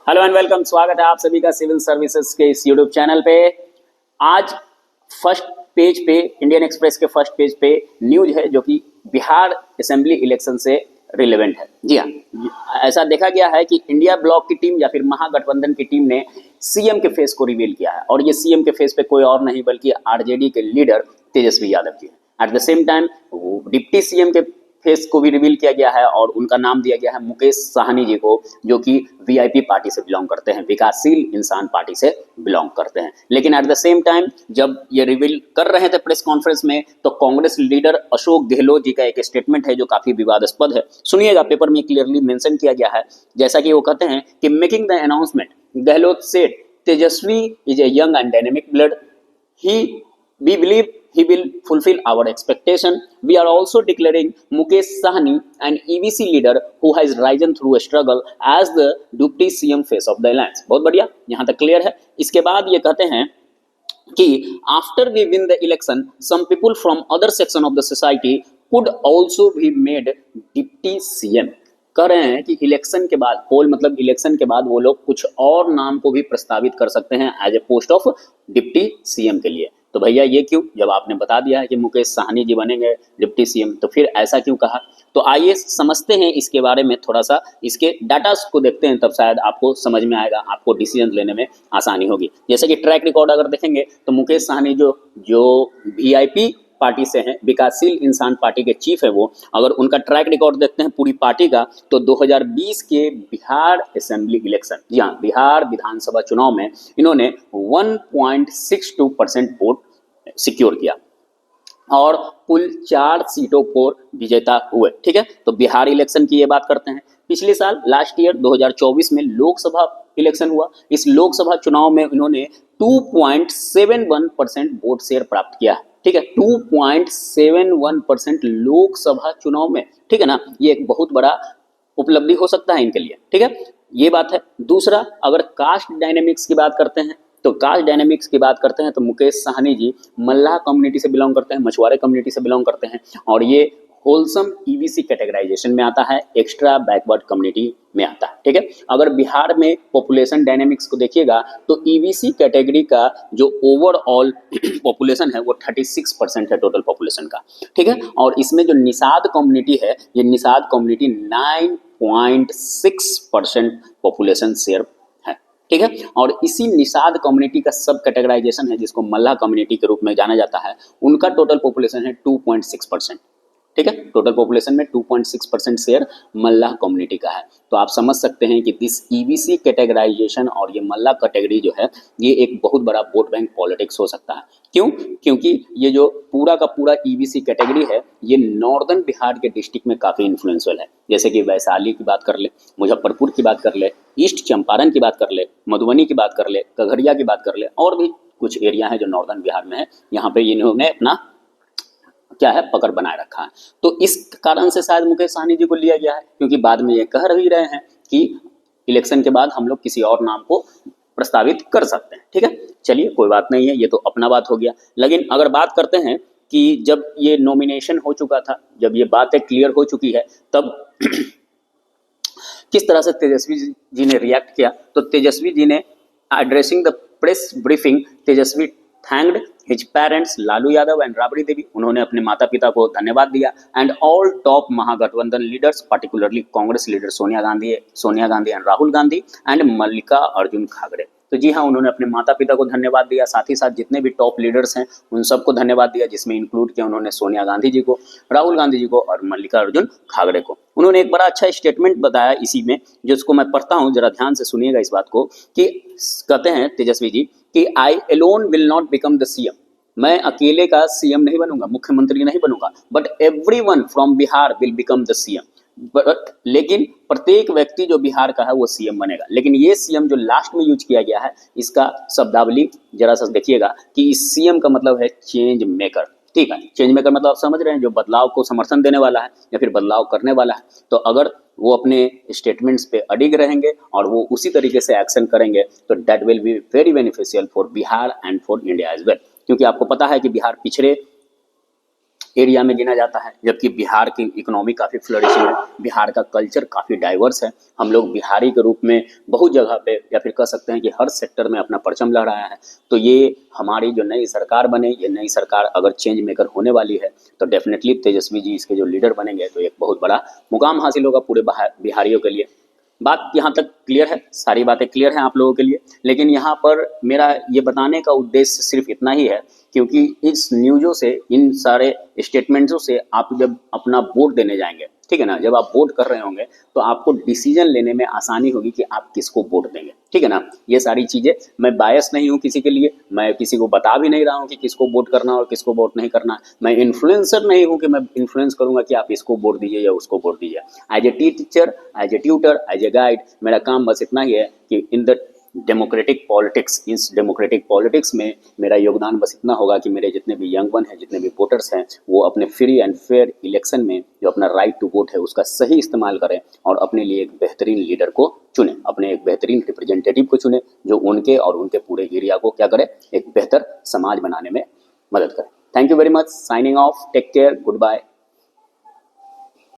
Hello and welcome, स्वागत है आप सभी का सिविल सर्विसेज के इस यूट्यूब चैनल पे। आज फर्स्ट पेज पे, इंडियन एक्सप्रेस के फर्स्ट पेज पे न्यूज है जो कि बिहार असेंबली इलेक्शन से रिलेवेंट है। जी हाँ, ऐसा देखा गया है कि इंडिया ब्लॉक की टीम या फिर महागठबंधन की टीम ने सीएम के फेस को रिवील किया है और ये सीएम के फेस पे कोई और नहीं बल्कि आरजेडी के लीडर तेजस्वी यादव जी है। At the same time deputy CM के फेस को भी रिवील किया गया है और उनका नाम दिया गया है मुकेश साहनी जी को, जो कि वीआईपी पार्टी से बिलोंग करते हैं, विकासशील इंसान पार्टी से बिलोंग करते हैं। लेकिन एट द सेम टाइम जब ये रिवील कर रहे थे प्रेस कॉन्फ्रेंस में, तो कांग्रेस लीडर अशोक गहलोत जी का एक स्टेटमेंट है जो काफी विवादास्पद है। सुनिएगा, पेपर में क्लियरली मेंशन किया गया है। जैसा कि वो कहते हैं कि making the announcement, Gehlot said Tejashwi is a young and dynamic blood, we believe he will fulfill our expectation. We are also declaring Mukesh Sahni an EVC leader who has risen through a struggle as the deputy CM face of the alliance. बहुत बढ़िया, यहाँ तक clear है। इसके बाद ये कहते हैं कि after we win the election, some people from other section of the society could also be made deputy CM. कह रहे हैं कि इलेक्शन के बाद, पोल मतलब इलेक्शन के बाद, वो लोग कुछ और नाम को भी प्रस्तावित कर सकते हैं as a post of deputy CM के लिए। तो भैया ये क्यों, जब आपने बता दिया है कि मुकेश साहनी जी बनेंगे डिप्टी सीएम, तो फिर ऐसा क्यों कहा? तो आइए समझते हैं इसके बारे में, थोड़ा सा इसके डाटा को देखते हैं, तब शायद आपको समझ में आएगा, आपको डिसीजन लेने में आसानी होगी। जैसे कि ट्रैक रिकॉर्ड अगर देखेंगे तो मुकेश साहनी जो वीआईपी पार्टी से हैं, विकासशील इंसान पार्टी के चीफ है वो, अगर उनका ट्रैक रिकॉर्ड देखते हैं पूरी पार्टी का, तो 2020 के बिहार असेंबली इलेक्शन, जी हाँ, बिहार विधानसभा चुनाव में इन्होंने 1.62% वोट सिक्योर किया और कुल 4 सीटों पर विजेता हुए। ठीक है, तो बिहार इलेक्शन की ये बात करते हैं। पिछले साल लास्ट ईयर 2024 में लोकसभा इलेक्शन हुआ। इस लोकसभा चुनाव में इन्होंने 2.71% वोट शेयर प्राप्त किया है। ठीक है, 2.71% लोकसभा चुनाव में, ठीक है ना, ये एक बहुत बड़ा उपलब्धि हो सकता है इनके लिए। ठीक है, ये बात है। दूसरा, अगर कास्ट डायनेमिक्स की बात करते हैं, तो कास्ट डायनेमिक्स की बात करते हैं तो मुकेश साहनी जी मल्लाह कम्युनिटी से बिलोंग करते हैं, मछुआरे कम्युनिटी से बिलोंग करते हैं और ये होलसम ईवीसी कैटेगराइजेशन में आता है, एक्स्ट्रा बैकवर्ड कम्युनिटी में आता है। ठीक है, अगर बिहार में पॉपुलेशन डायनेमिक्स को देखिएगा तो ईवीसी कैटेगरी का जो ओवरऑल पॉपुलेशन है वो 36% है टोटल पॉपुलेशन का। ठीक है, और इसमें जो निषाद कम्युनिटी है, ये निषाद कम्युनिटी 9.6% पॉपुलेशन शेयर है। ठीक है, और इसी निषाद कम्युनिटी का सब कैटेगराइजेशन है जिसको मल्लाह कम्युनिटी के रूप में जाना जाता है, उनका टोटल पॉपुलेशन है 2.6%। ठीक है, टोटल पॉपुलेशन में 2.6% शेयर मल्लाह कम्युनिटी का है। तो आप समझ सकते हैं कि दिस ईवीसी कैटेगराइजेशन और ये मल्लाह कैटेगरी जो है, ये एक बहुत बड़ा वोट बैंक पॉलिटिक्स हो सकता है। क्यों? क्योंकि ये जो पूरा का पूरा ईवीसी कैटेगरी है, ये नॉर्दर्न बिहार के डिस्ट्रिक्ट में काफ़ी इन्फ्लुएंशियल है। जैसे कि वैशाली की बात कर ले, मुजफ्फरपुर की बात कर ले, ईस्ट चंपारण की बात कर ले, मधुबनी की बात कर ले, कगरिया की बात कर ले, और भी कुछ एरिया है जो नॉर्दर्न बिहार में है, यहाँ पे इन्होंने अपना क्या है, पकड़ बनाए रखा है। तो इस कारण से शायद मुकेश साहनी जी को लिया गया है, क्योंकि बाद में ये कह ही रहे हैं कि इलेक्शन के बाद हम लोग किसी और नाम को प्रस्तावित कर सकते हैं। ठीक है, चलिए कोई बात नहीं है, ये तो अपना बात हो गया। लेकिन अगर बात करते हैं कि जब ये नॉमिनेशन हो चुका था, जब ये बातें क्लियर हो चुकी है, तब किस तरह से तेजस्वी जी ने रिएक्ट किया, तो तेजस्वी जी ने addressing the press briefing, Tejashwi thanked his parents Lalu Yadav and Rabri Devi, उन्होंने अपने माता पिता को धन्यवाद दिया, and all top Mahagathbandhan leaders, particularly Congress leader Sonia Gandhi and Rahul Gandhi and Mallikarjun खड़गे। तो जी हाँ, उन्होंने अपने माता पिता को धन्यवाद दिया, साथ ही साथ जितने भी टॉप लीडर्स हैं उन सबको धन्यवाद दिया, जिसमें इंक्लूड किया उन्होंने सोनिया गांधी जी को, राहुल गांधी जी को और मल्लिकार्जुन खड़गे को। उन्होंने एक बड़ा अच्छा स्टेटमेंट बताया इसी में, जिसको मैं पढ़ता हूँ, जरा ध्यान से सुनिएगा इस बात को, कि कहते हैं तेजस्वी जी कि I alone will not become the CM, मैं अकेले का सीएम नहीं बनूंगा, मुख्यमंत्री नहीं बनूंगा, but everyone from Bihar will become the CM, लेकिन प्रत्येक व्यक्ति जो बिहार का है वो सीएम बनेगा। लेकिन ये सीएम जो लास्ट में यूज किया गया है, इसका शब्दावली जरा सा देखिएगा कि इस सीएम का मतलब है चेंज मेकर। ठीक है, चेंज मेकर मतलब आप समझ रहे हैं, जो बदलाव को समर्थन देने वाला है या फिर बदलाव करने वाला है। तो अगर वो अपने स्टेटमेंट्स पे अडिग रहेंगे और वो उसी तरीके से एक्शन करेंगे, तो that will be very beneficial for Bihar and for India as well. क्योंकि आपको पता है कि बिहार पिछड़े एरिया में गिना जाता है, जबकि बिहार की इकोनॉमी काफ़ी फ्लरिशिंग है, बिहार का कल्चर काफ़ी डाइवर्स है। हम लोग बिहारी के रूप में बहुत जगह पे या फिर कह सकते हैं कि हर सेक्टर में अपना परचम लहराया है। तो ये हमारी जो नई सरकार बने, ये नई सरकार अगर चेंज मेकर होने वाली है तो डेफिनेटली तेजस्वी जी इसके जो लीडर बनेंगे तो एक बहुत बड़ा मुकाम हासिल होगा पूरे बिहारियों के लिए। बात यहाँ तक क्लियर है, सारी बातें क्लियर हैं आप लोगों के लिए। लेकिन यहाँ पर मेरा ये बताने का उद्देश्य सिर्फ इतना ही है, क्योंकि इस न्यूज़ों से, इन सारे स्टेटमेंट्सों से आप जब अपना वोट देने जाएंगे, ठीक है ना, जब आप वोट कर रहे होंगे तो आपको डिसीजन लेने में आसानी होगी कि आप किसको वोट देंगे, ठीक है ना। ये सारी चीज़ें, मैं बायस नहीं हूँ किसी के लिए, मैं किसी को बता भी नहीं रहा हूँ कि किसको वोट करना और किसको वोट नहीं करना। मैं इन्फ्लुएंसर नहीं हूँ कि मैं इन्फ्लुएंस करूँगा कि आप इसको वोट दीजिए या उसको वोट दीजिए। As a teacher, as a tutor, as a guide, मेरा काम बस इतना ही है कि इन द डेमोक्रेटिक पॉलिटिक्स, इस डेमोक्रेटिक पॉलिटिक्स में मेरा योगदान बस इतना होगा कि मेरे जितने भी यंग वन हैं, जितने भी वोटर्स हैं, वो अपने फ्री एंड फेयर इलेक्शन में जो अपना राइट टू वोट है उसका सही इस्तेमाल करें और अपने लिए एक बेहतरीन लीडर को चुने, अपने एक बेहतरीन रिप्रेजेंटेटिव को चुने जो उनके और उनके पूरे एरिया को क्या करे, एक बेहतर समाज बनाने में मदद करे। Thank you very much. Signing off, take care, good bye.